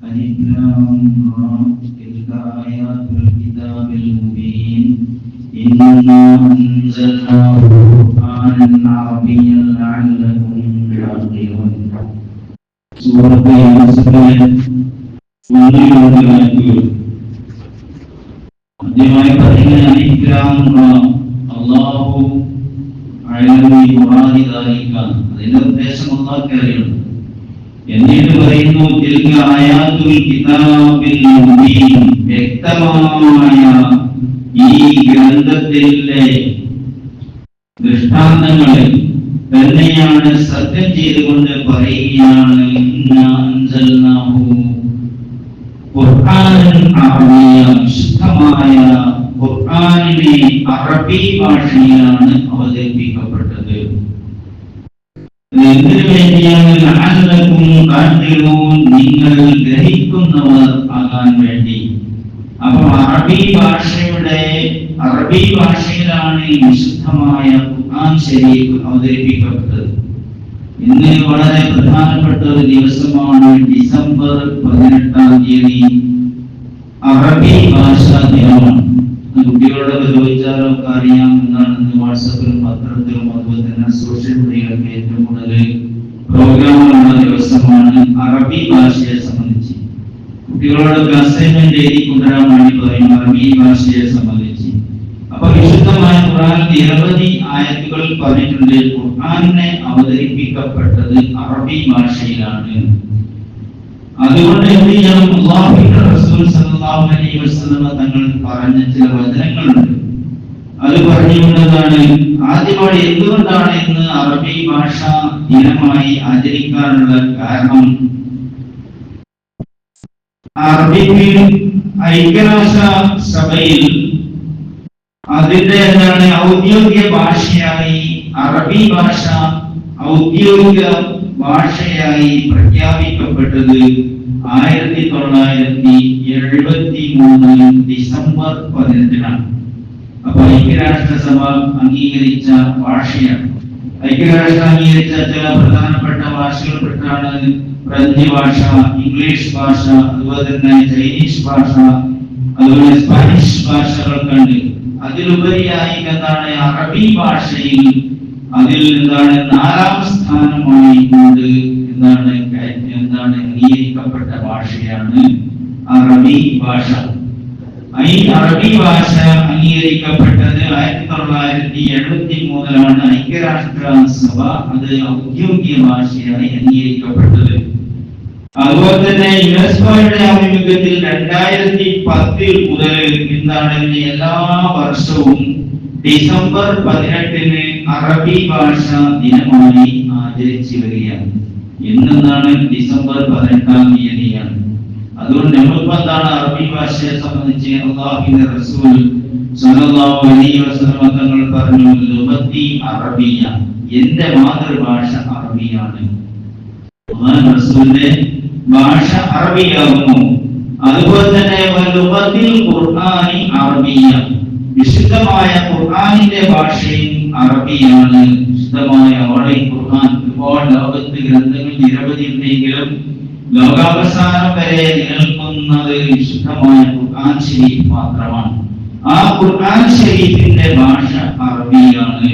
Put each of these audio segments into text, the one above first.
ألف لام را تلك آيات الكتاب المبين إنا أنزلناه قرآنا عربيا لعلكم تعقلون. سورة يوسف ആദ്യമായി പറയുന്ന അലിഫ് ലാം റാ അല്ലാഹു അഅലമു ബിമുറാദി ദാലിക, അതിന്റെ ഉദ്ദേശം അല്ലാഹുവേ അറിയുന്നു. എന്നിട്ട് പറയുന്നു തിൽക ആയാതുൽ കിതാബിൽ മുബീൻ, വ്യക്തമായ ഈ ഗ്രന്ഥത്തിലെ ദൃഷ്ടാന്തങ്ങളെ തന്നെയാണ് സത്യം ചെയ്തുകൊണ്ട് പറയുകയാണ്. ഇന്നാ അൻസൽനാഹു ഖുർആനൻ അറബിയ, വിശുദ്ധമായ ഖുർആനിനെ അറബി ഭാഷയിലാണ് അവതരിപ്പിക്കപ്പെട്ടത്. എന്തിനു വേണ്ടിയാണ്? ലഅല്ലകും തഅഖിലൂൻ, നിങ്ങൾ ഗ്രഹിക്കുന്നവർ ആകാൻ വേണ്ടി. അപ്പോൾ അറബി ഭാഷയിലാണ് വിശുദ്ധമായ ഖുർആൻ ശരീഫ് അവതരിപ്പിക്കപ്പെട്ടത്. ഇന്ന് വളരെ പ്രധാനപ്പെട്ട ഒരു ദിവസമാണ് ഡിസംബർ 18-ാം തീയതി, അറബി ഭാഷാ ദിനമാണ്. കുട്ടികളോടൊക്കെ ചോദിച്ചാലോ അറിയാം എന്നാണ് വാട്സാപ്പിലും പത്രത്തിലും അതുപോലെ തന്നെ സോഷ്യൽ മീഡിയയിലൊക്കെ ഏറ്റവും കൂടുതൽ പ്രോഗ്രാമുകളുള്ള ദിവസമാണ് അറബി ഭാഷയെ സംബന്ധിച്ച്. കുട്ടികളോടൊക്കെ അസൈൻമെന്റ് എഴുതി കൊണ്ടുവരാൻ വേണ്ടി പറയും അറബി ഭാഷയെ സംബന്ധിച്ച്. അപ്പൊ വിശുദ്ധമായ ഖുർആനിൽ നിരവധി ആയത്തുകൾ പറഞ്ഞിട്ടുണ്ട് ഖുർആനിനെ അവതരിപ്പിക്കപ്പെട്ടത് അറബി ഭാഷയിലാണ്. അതുകൊണ്ട് എന്ത് ചെയ്യണം? അല്ലാഹുവിന്റെ റസൂൽ സല്ലല്ലാഹു അലൈഹി വസല്ലം തങ്ങൾ പറഞ്ഞ ചില വചനങ്ങളുണ്ട്. അത് പറഞ്ഞുകൊണ്ടതാണ് ആദ്യമായി എന്തുകൊണ്ടാണ് ഇന്ന് അറബി ഭാഷ ദിനമായി ആചരിക്കാനുള്ള കാരണം? അറബിക്ക് ഐക്യരാഷ്ട്ര സഭയിൽ അതിന്റെ ഔദ്യോഗിക ഭാഷയായി അറബി ഭാഷ ഔദ്യോഗിക ഭാഷയായി പ്രഖ്യാപിക്കപ്പെട്ടത് 1973 ഡിസംബർ 18-നാണ്. അപ്പൊ ഐക്യരാഷ്ട്രസഭ അംഗീകരിച്ച ഭാഷയാണ്. ഐക്യരാഷ്ട്രം അംഗീകരിച്ച ചില പ്രധാനപ്പെട്ട ഭാഷകൾപ്പെട്ടാണ് ഫ്രഞ്ച് ഭാഷ, ഇംഗ്ലീഷ് ഭാഷ, അതുപോലെ തന്നെ ചൈനീസ് ഭാഷ, അതുപോലെ സ്പാനിഷ് ഭാഷകൾക്കുണ്ട്. അതിലുപരിയായി എന്താണ് അറബി ഭാഷയിൽ അതിൽ 4-ാം സ്ഥാനമായി കൊണ്ട് അംഗീകരിക്കപ്പെട്ട ഭാഷയാണ് അറബി ഭാഷ. ഈ അറബി ഭാഷ അംഗീകരിക്കപ്പെട്ടത് 1973-ലാണ്. ഐക്യരാഷ്ട്ര സഭ അത് ഔദ്യോഗിക ഭാഷയായി അംഗീകരിക്കപ്പെട്ടത്. അതുപോലെ തന്നെ യുനെസ്കോയുടെ ആഭിമുഖ്യത്തിൽ 2010 മുതൽ എല്ലാ വർഷവും ഡിസംബർ 18-ന് അറബി ഭാഷ ദിനമായി ആചരിച്ചു വരികയാണ്. ഇന്നാണ് ഡിസംബർ 18-ാം തീയതിയാണ്. അതുകൊണ്ട് നമ്മളിപ്പോ അറബി ഭാഷയെ സംബന്ധിച്ച് അല്ലാഹുവിന്റെ റസൂൽ സ്വല്ലല്ലാഹു അലൈഹി വസല്ലം തങ്ങൾ പറഞ്ഞു, ലുഗത്തി അറബിയ, എന്റെ മാതൃഭാഷ അറബിയാണ്. അല്ലാഹുവിന്റെ റസൂലിന്റെ ഭാഷ അറബിയാകുന്നു. അതുപോലെ തന്നെ ലുഗത്തിൽ ഖുർആനി അറബിയ, വിശുദ്ധമായ ഖുർആനിന്റെ ഭാഷയും അറബിയാണ്. വിശുദ്ധമായ ഖുർആൻ ഒരുപാട് ലോകത്ത് ഗ്രന്ഥങ്ങൾ നിരവധി ഉണ്ടെങ്കിലും ലോകാവസാനം വരെ നിലനിൽക്കുന്നത് വിശുദ്ധമായ ഖുർആൻ ശരീഫ് മാത്രമാണ്. ആ ഖുർആൻ ശരീഫിന്റെ ഭാഷ അറബിയാണ്.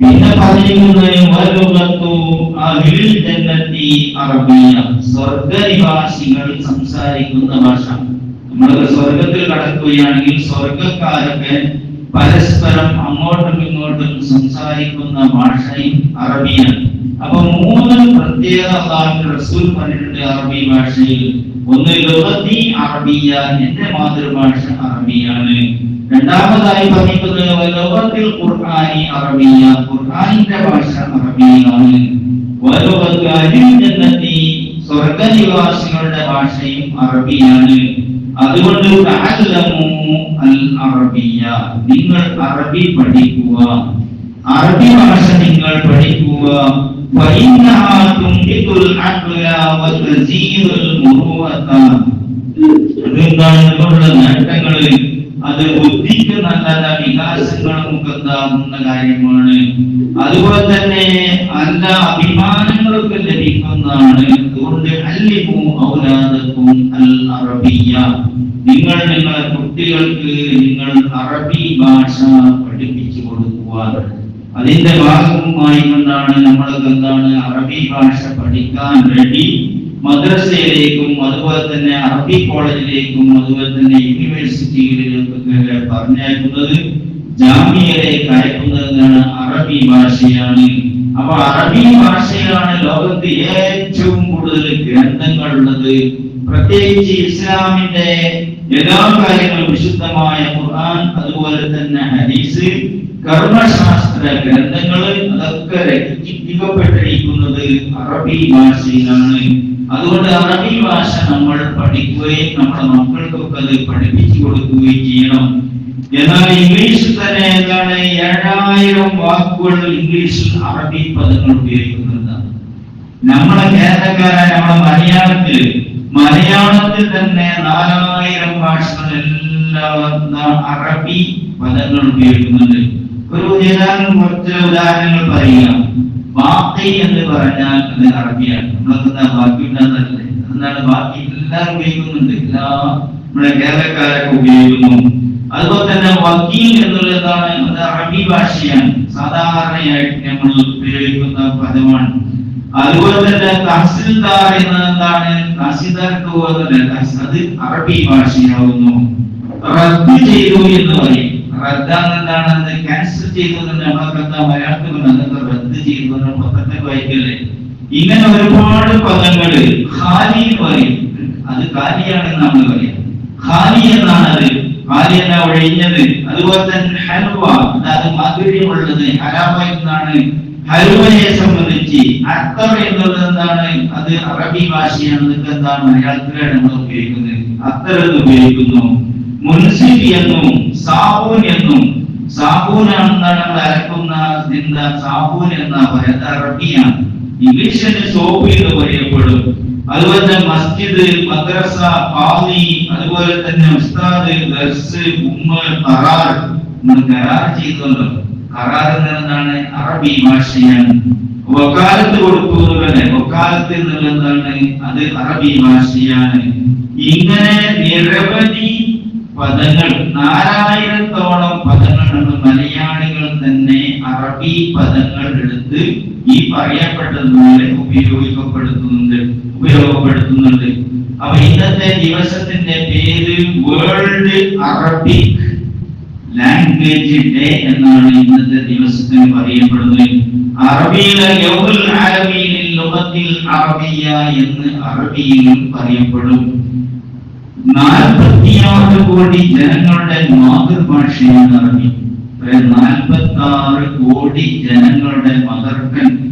പിന്നെ പറഞ്ഞിരിക്കുന്നത് അറബിയ, സ്വർഗനിവാസികൾ സംസാരിക്കുന്ന ഭാഷ. നമ്മൾ സ്വർഗത്തിൽ കടക്കുകയാണെങ്കിൽ സ്വർഗക്കാരൊക്കെ പരസ്പരം അങ്ങോട്ടും ഇങ്ങോട്ടും സംസാരിക്കുന്ന ഭാഷയും അറബിയാണ്. അപ്പൊ 3 പ്രത്യേകത അല്ലാഹുവിന്റെ റസൂൽ പറഞ്ഞിട്ടുണ്ട് അറബി ഭാഷയിൽ. ഒന്ന് ലുഗത്തി അറബിയ, എന്റെ മാതൃഭാഷ അറബിയാണ്. രണ്ടാമതായി പറയുന്നത് ലുഗത്തിൽ ഖുർആനി അറബിയ, ഖുർആനിന്റെ ഭാഷ അറബിയാണ്. വലുഗത്തു അഹ്ലിൽ ജന്നത്തി, സ്വർഗ്ഗനിവാസികളുടെ ഭാഷയും അറബിയാണ്. അതുകൊണ്ട് തഅല്ലമു അൽ അറബിയ, നിങ്ങൾ അറബി പഠിക്കുക, അറബി ഭാഷ നിങ്ങൾ പഠിക്കുക. ഫഇന്നഹാ തുംബിതുൽ അഖ്ല വതസീറുൽ മുറുവത, അതുകൊണ്ടുള്ള നേട്ടങ്ങൾ അത് ബുദ്ധിക്ക് നല്ല വികാസങ്ങളും ഉണ്ടാകുന്ന കാര്യമാണ്. അതുപോലെ തന്നെ നല്ല അഭിമാനങ്ങളൊക്കെ ലഭിക്കുന്നതാണ്. അതുകൊണ്ട് അല്ലിമു ഔലാദക്കും അൽ അറബിയ്യ, നിങ്ങൾ നിങ്ങളുടെ കുട്ടികൾക്ക് നിങ്ങൾ അറബി ഭാഷ പഠിപ്പിച്ചു കൊടുക്കുവാൻ. അതിന്റെ ഭാഗമായി കൊണ്ടാണ് നമ്മൾക്ക് എന്താണ് അറബി ഭാഷ പഠിക്കാൻ വേണ്ടി മദ്രസയിലേക്കും അതുപോലെ തന്നെ അറബി കോളേജിലേക്കും അതുപോലെ തന്നെ യൂണിവേഴ്സിറ്റികളിലേക്കൊക്കെ പറഞ്ഞയക്കുന്നത്, ജാമിയയിലേക്ക് അയക്കുന്നതെന്നാണ് അറബി ഭാഷയാണ്. അപ്പൊ അറബി ഭാഷയാണ് ലോകത്ത് ഏറ്റവും കൂടുതൽ ഗ്രന്ഥങ്ങൾ ഉള്ളത്. പ്രത്യേകിച്ച് ഇസ്ലാമിന്റെ എല്ലാ കാര്യങ്ങളും വിശുദ്ധമായ ഖുർആൻ, അതുപോലെ തന്നെ ഹദീസ്, കർമ്മശാസ്ത്ര ഗ്രന്ഥങ്ങൾ അതൊക്കെ രചിക്കപ്പെട്ടിരിക്കുന്നത് അറബി ഭാഷയിലാണ്. അതുകൊണ്ട് അറബി ഭാഷ നമ്മൾ പഠിക്കുകയും നമ്മുടെ മക്കൾക്കൊക്കെ അത് പഠിപ്പിച്ചു കൊടുക്കുകയും ചെയ്യണം. എന്നാൽ ഇംഗ്ലീഷിൽ തന്നെ എന്താണ് 7000 വാക്കുകൾ ഇംഗ്ലീഷിൽ അറബി പദങ്ങൾ ഉപയോഗിക്കുന്നതാണ്. നമ്മളെ കേരളക്കാരായ നമ്മളെ മലയാളത്തിൽ തന്നെ 4000 ഭാഷകളെല്ലാം അറബി പദങ്ങൾ ഉപയോഗിക്കുന്നുണ്ട്. കുറച്ച് ഉദാഹരണങ്ങൾ പറയുക. ബാക്കി എന്ന് പറഞ്ഞാൽ അത് അറബിയാണ്. നമ്മളെന്താ ബാക്കി ഉണ്ടാകുന്നതല്ലേ? എന്താണ് ബാക്കി എല്ലാവരും ഉപയോഗിക്കുന്നുണ്ട്, നമ്മുടെ കേരളക്കാരൊക്കെ ഉപയോഗിക്കുന്നു. അതുപോലെ തന്നെ വക്കീൽ എന്നുള്ളതാണ്, അത് അറബി ഭാഷയാണ്, സാധാരണയായിട്ട് നമ്മൾ ഉപയോഗിക്കുന്ന പദമാണ്. അതുപോലെ തന്നെ തഹസിൽദാർ എന്നതാണ്, തഹസിൽദാർക്ക് അത് അറബി ഭാഷയാവുന്നു. റദ്ദ് ചെയ്തു എന്ന് പറയും. റദ്ദാണെന്താണ്? ക്യാൻസൽ ചെയ്തു എന്ന് നമ്മളൊക്കെ മലയാളത്തിൽ അതൊക്കെ റദ്ദ് ചെയ്തു എന്ന് പത്രത്തിൽ വായിക്കല്ലേ. ഇങ്ങനെ ഒരുപാട് പദങ്ങള്. ഖാലി എന്ന് പറയും, അത് കാലിയാണെന്ന് നമ്മൾ പറയാം. ഖാലി എന്നാണ് അത്, ഖാലി എന്ന ഒഴിഞ്ഞത്. അതുപോലെ തന്നെ ഹൽവ, അത് മാധുര്യമുള്ളത്, ഹലാവ എന്നാണ് ഹൽവയെ സംബന്ധിച്ച്. അത്തർ എന്നുള്ളത് എന്താണ്? അത് അറബി ഭാഷയാണ്. ഇതൊക്കെ എന്താണ് മലയാളത്തിലാണ് നമ്മൾ ഉപയോഗിക്കുന്നത്. അത്തർ എന്ന് ഉപയോഗിക്കുന്നു. മുൻസിഫ് എന്നും സാബൂൻ എന്നും, സാബൂനാണെന്നാണ് നമ്മൾ അരക്കുന്ന എന്താ സാബൂൻ എന്നാ പറയുന്നത്, അറബിയാണ്. ഇംഗ്ലീഷിന് സോപ്പ് എന്ന് പറയപ്പെടും. അതുപോലെ തന്നെ മസ്ജിദ്, മദ്രസ, ഖാദി, അതുപോലെ തന്നെ ഉസ്താദ്, ദർസ്, ഉമ്മ, ഖറാർ. നമ്മൾ ഖറാർ ചെയ്തല്ലോ. ഖറാർ എന്താണ്? അറബി ഭാഷയാണ്. വക്കാലത്ത് കൊടുക്കുന്നത്, വക്കാലത്ത് എന്നുള്ളതാണ് അത് അറബി ഭാഷയാണ്. ഇങ്ങനെ നിരവധി പദങ്ങൾ, 4000-ഓളം പദങ്ങൾ നമ്മൾ മലയാളികൾ തന്നെ അറബി പദങ്ങൾ എടുത്ത് ഈ പറയപ്പെട്ടതുപോലെ ഉപയോഗപ്പെടുത്തുന്നുണ്ട്. അപ്പൊ ഇന്നത്തെ ദിവസത്തിന്റെ പേര് വേൾഡ് അറബിക് ലാംഗ്വേജ് ഡേ എന്നാണ് ഇന്നത്തെ ദിവസത്തിന് പറയപ്പെടുന്നത്. അറബിയിലെ യൗമുൽ അറബിയിൽ ലുഗത്തിൽ അറബിയ എന്ന് അറബിയിലും പറയപ്പെടും. 46 കോടി ജനങ്ങളുടെ മാതൃഭാഷയാണ് അറബി. 46 കോടി ജനങ്ങളുടെ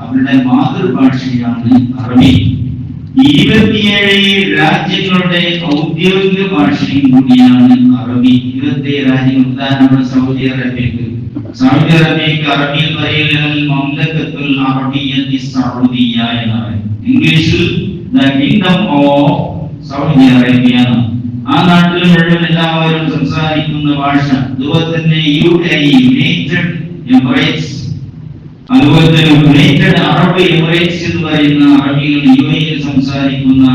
അവരുടെ മാതൃഭാഷയാണ് അറബി. 27 രാജ്യങ്ങളുടെ ഔദ്യോഗിക ഭാഷയും കൂടിയാണ് അറബി. 27 രാജ്യങ്ങൾ. ഉദാഹരണം സൗദി അറേബ്യക്ക് അറബിയിൽ പറയുന്നത് മംലക്കത്തുൽ അറബിയ്യത്തി സൗദിയ എന്നാണ്. ഇംഗ്ലീഷിൽ the kingdom of Saudi Arabia. ആ നാട്ടിൽ മുഴുവൻ എല്ലാവരും സംസാരിക്കുന്ന ഭാഷ. അതുപോലെ തന്നെ UAE, യുണൈറ്റഡ് എമിറേറ്റ്സ്, അതുപോലെ തന്നെ യുണൈറ്റഡ് അറബ് എമിറേറ്റ്സ് എന്ന് പറയുന്ന അറബികൾ UAE സംസാരിക്കുന്ന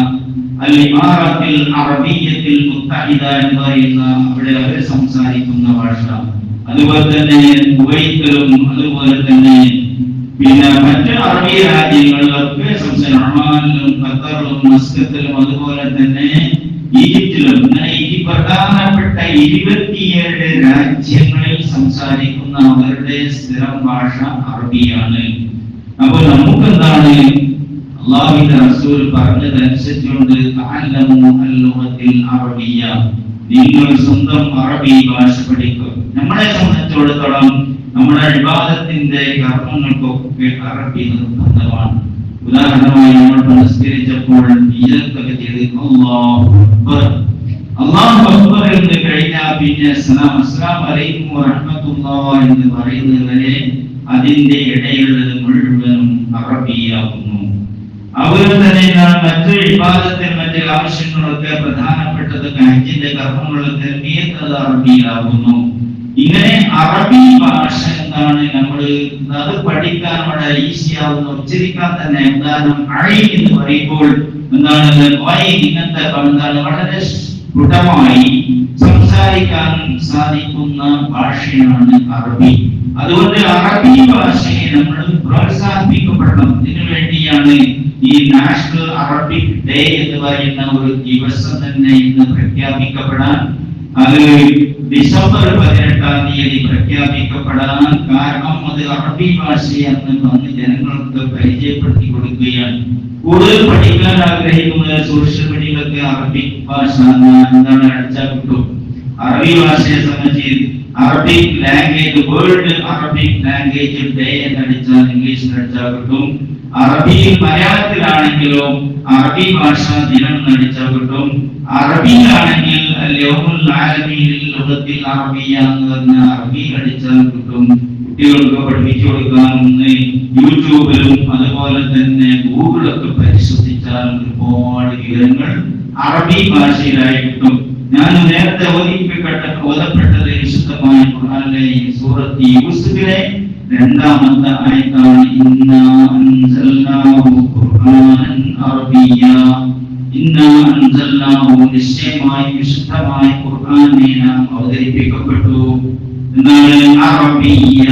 അൽ ഇമാറത്തിൽ അറബിയ്യത്തിൽ മുത്തഹിദ എന്ന് പറയുന്ന അവിടെ അവർ സംസാരിക്കുന്ന ഭാഷ. അതുപോലെ തന്നെ കുവൈത്തിലും അതുപോലെ തന്നെ പിന്നെ മറ്റ് അറബി രാജ്യങ്ങളിലൊക്കെ ഒമാനിലും ഖത്തറിലും മസ്കത്തിലും അതുപോലെ തന്നെ ഈജിപ്തിലും ഈ പ്രധാനപ്പെട്ട 27 രാജ്യങ്ങളിൽ സംസാരിക്കുന്ന അവരുടെ സ്ഥിരം ഭാഷ അറബിയാണ്. അപ്പോൾ നമുക്ക് എന്താണ് അല്ലാഹുവിന്റെ റസൂൽ പറഞ്ഞതനുസരിച്ചുകൊണ്ട് അറബിയ, നിങ്ങൾ സ്വന്തം അറബി ഭാഷ പഠിക്കുക. നമ്മളെ സംബന്ധിച്ചിടത്തോളം നമ്മുടെ ഇബാദത്തിന്റെ കർമ്മങ്ങൾക്കൊക്കെ അറബി നിർബന്ധമാണ്. ഉദാഹരണമായി നമ്മൾ നമസ്കരിച്ചപ്പോൾ ഇതൊക്കെ ചെയ്ത് അല്ലാഹു അക്ബർ എന്ന് കഴിഞ്ഞാൽ പിന്നെ അസ്സലാമു അലൈക്കും വറഹ്മത്തുള്ളാഹി എന്ന് പറയുന്നവരെ അതിന്റെ ഇടയിലുള്ളത് മുഴുവനും അറബിയാകുന്നു. അതുപോലെ തന്നെ മറ്റു ഇബാദത്തിന് മറ്റ് ആവശ്യങ്ങളൊക്കെ പ്രധാനപ്പെട്ടതൊക്കെ ഹജ്ജിന്റെ കർമ്മങ്ങളൊക്കെ അറബിയിലാകുന്നു. ഇങ്ങനെ അറബി ഭാഷ എന്ന കലിമത്താണ് നമ്മൾ അത് പഠിക്കാൻ വളരെ ഈസി ആവുന്ന, ഉച്ചരിക്കാൻ തന്നെ. ഉദാഹരണം ഐ എന്ന് പറയുമ്പോൾ എന്താണ് ഇങ്ങനത്തെ എന്താണ് വളരെ സ്ഫുടമായി സംസാരിക്കാൻ സാധിക്കുന്ന ഭാഷയാണ് അറബി. അതുകൊണ്ട് അറബി ഭാഷയെ നമ്മൾ പ്രോത്സാഹിപ്പിക്കപ്പെടണം. ഇതിനു വേണ്ടിയാണ് ഈ നാഷണൽ അറബിക് ഡേ എന്ന് പറയുന്ന ഒരു ദിവസം തന്നെ ഇന്ന് പ്രഖ്യാപിക്കപ്പെടാൻ, അത് ഡിസംബർ 18-ാം തീയതി പ്രഖ്യാപിക്കപ്പെടാൻ കാരണം അത് അറബി ഭാഷയെ അന്ന് ജനങ്ങൾക്ക് പരിചയപ്പെടുത്തി കൊടുക്കുകയാണ്. കൂടുതൽ പഠിക്കാൻ ആഗ്രഹിക്കുന്നത് സോഷ്യൽ മീഡിയയിലൊക്കെ അറബിക് ഭാഷ എന്താണ് അടിച്ചാൽ കിട്ടും. അറബി ഭാഷയെ സംബന്ധിച്ച് Arabic language, world Arabic language day എന്നടിച്ചാൽ ഇംഗ്ലീഷിൽ അടിച്ചാൽ കിട്ടും. അറബിയിൽ മലയാളത്തിലാണെങ്കിലോ അറബി ഭാഷാ ദിനം എന്നടിച്ചാൽ കിട്ടും. അറബിയിലാണെങ്കിൽ യൗമുൽ ആലമീൻ ലുഗത്തിൽ അറബിയ എന്ന് പറഞ്ഞ അറബിയിൽ അടിച്ചാൽ കിട്ടും. കുട്ടികൾക്ക് പഠിപ്പിച്ചു കൊടുക്കാൻ യൂട്യൂബിലും അതുപോലെ തന്നെ ഗൂഗിളൊക്കെ പരിശോധിച്ചാൽ ഒരുപാട് വിവരങ്ങൾ അറബി ഭാഷയിലായി കിട്ടും. ഞാൻ നേരത്തെ ഓതപ്പെട്ടത് വിശുദ്ധമായ ഖുർആനിലെ സൂറത്ത് യൂസുഫിലെ 2-ാമത്തെ ആയത്താണ്. ഇന്നാ അൻസൽനാഹു ഖുർആനൻ അറബിയ്യ, ഇന്നാ അൻസൽനാഹു, നിശ്ചയമായി വിശുദ്ധമായ ഖുർആനെ നാം അവതരിപ്പിക്കപ്പെട്ടു. എന്താണ് അറബിയ്യ?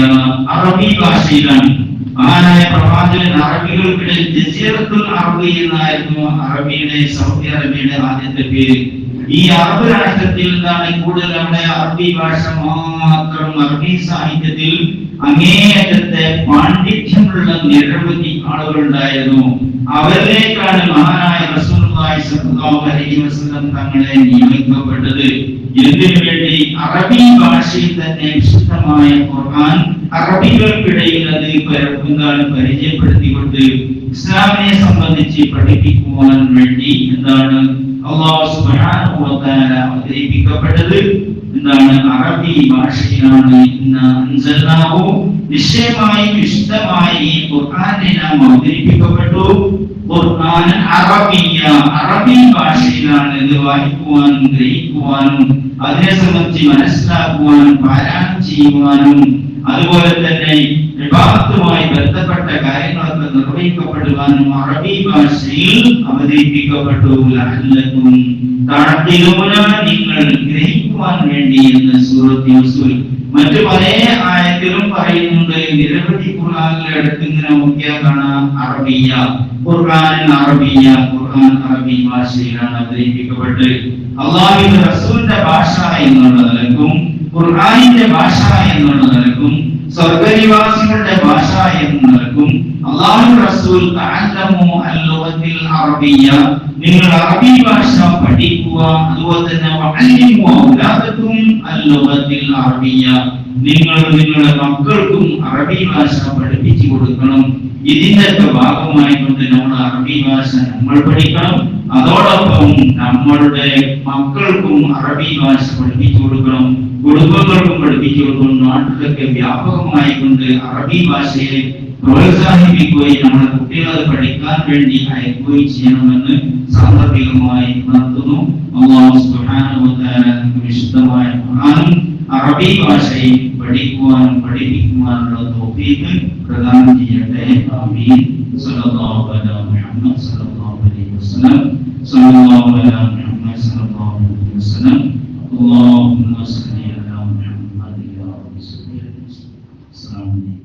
അറബി ഭാഷയിലാണ്. മഹാനായ പ്രവാചകൻ അറബികൾക്കിടയിൽ ജസീറത്തുൽ അറബി എന്നായിരുന്നു അറബിയുടെ, സൗദി അറേബ്യയുടെ ആദ്യത്തെ പേര്. ഈ അറബ് രാഷ്ട്രത്തിൽ നിന്നാണ് കൂടുതൽ അവിടെ അറബി ഭാഷ മാത്രം, അറബി സാഹിത്യത്തിൽ അങ്ങേയറ്റത്തെ പാണ്ഡിത്യമുള്ള നിരവധി ആളുകൾ ഉണ്ടായിരുന്നു. അവരിലേക്കാണ് മഹാനായ റസൂലുള്ളാഹി സ്വല്ലല്ലാഹു അലൈഹി വസല്ലം തങ്ങളെ നിയമിക്കപ്പെട്ടത്. എന്തിനു വേണ്ടി? അറബി ഭാഷയിൽ തന്നെ വിശുദ്ധമായ ഖുർആൻ അറബികൾക്കിടയിൽ അത് പരിചയപ്പെടുത്തിക്കൊണ്ട് ഇസ്ലാമിനെ സംബന്ധിച്ച് പഠിപ്പിക്കുവാൻ വേണ്ടി എന്താണ് അല്ലാഹു സുബ്ഹാനഹു വ തആല അവതരിപ്പിക്കപ്പെട്ടത് എന്താണ് അറബി ഭാഷയിലാണ്. ഇന്നാ അൻസൽനാഹു, നിശ്ചയമായി വിശുദ്ധമായ ഈ ഖുർആനെ നാം അവതരിപ്പിക്കപ്പെട്ടു. ഖുർആൻ അറബിയ, അറബി ഭാഷയിലാണ്. ഇത് വായിക്കുവാനും ഗ്രഹിക്കുവാനും അതിനെ സംബന്ധിച്ച് മനസ്സിലാക്കുവാനും പാരായണം ചെയ്യുവാനും അതുപോലെ തന്നെ ഇബാദത്തുമായി ബന്ധപ്പെട്ട കാര്യങ്ങളൊക്കെ നിർവഹിക്കപ്പെടുവാനും അറബി ഭാഷയിൽ അവതരിപ്പിക്കപ്പെട്ടു. ലഅല്ലകും തഅഖിലൂന, നിങ്ങൾ ഗ്രഹിക്കുവാൻ വേണ്ടി എന്ന് സൂറത്ത് യൂസുഫ് മറ്റു പല ആയത്തിലും പറയുന്നുണ്ട്. നിരവധി ഖുർആനിലെ അടുത്ത് ഇങ്ങനെ നോക്കിയാൽ കാണാം അറബിയ, ഖുർആൻ അറബിയ, ഖുർആൻ അറബി ഭാഷയിലാണ് അവതരിപ്പിക്കപ്പെട്ടത്. അല്ലാഹുവിന്റെ റസൂലിന്റെ ഭാഷ എന്നുള്ള നിലക്കും ഖുർആനിന്റെ ഭാഷ എന്നുള്ള നിലക്കും സ്വർഗ്ഗനിവാസികളുടെ ഭാഷ എന്ന നിലക്കും അല്ലാഹു റസൂൽ തഅല്ലമു അൽ-ലുഗത്തിൽ അറബിയ, നിങ്ങൾ അറബി ഭാഷ പഠിക്കുക. അതുപോലെ തന്നെ വഅല്ലിമു ഔലാദകും അൽ-ലുഗത്തിൽ അറബിയ, നിങ്ങൾ നിങ്ങളുടെ മക്കൾക്കും അറബി ഭാഷ പഠിപ്പിച്ചു കൊടുക്കണം. ഇതിന്റെ ഭാഗമായിക്കൊണ്ട് നമ്മൾ അറബി ഭാഷ നമ്മൾ പഠിക്കണം. അതോടൊപ്പം നമ്മളുടെ മക്കൾക്കും അറബി ഭാഷ പഠിപ്പിച്ചു കൊടുക്കണം, കുടുംബങ്ങൾക്കും പഠിപ്പിച്ചു കൊടുക്കണം. നാട്ടിലൊക്കെ വ്യാപകമായി കൊണ്ട് അറബി ഭാഷയെ പ്രോത്സാഹിപ്പിക്കുകയും നമ്മുടെ കുട്ടികളെ പഠിക്കാൻ വേണ്ടി അയക്കുകയും ചെയ്യണമെന്ന് സാന്ദർഭികമായി ഉണർത്തുന്നു. അല്ലാഹു സുബ്ഹാനഹു വ തആല വിശുദ്ധമായ ഖുർആനും അറബി ഭാഷയിൽ പഠിക്കുവാനും പഠിപ്പിക്കുവാനുള്ള തൗഫീഖ് പ്രദാനം ചെയ്യട്ടെ. ആമീൻ. സല്ലല്ലാഹു അലാ മുഹമ്മദ് സല്ലല്ലാഹു അലൈഹി വസല്ലം. സല്ലല്ലാഹു അലാ മുഹമ്മദ് സല്ലല്ലാഹു അലൈഹി വസല്ലം. അല്ലാഹുമ്മ സ്വല്ലി അലാ മുഹമ്മദ് യാ റബ്ബി.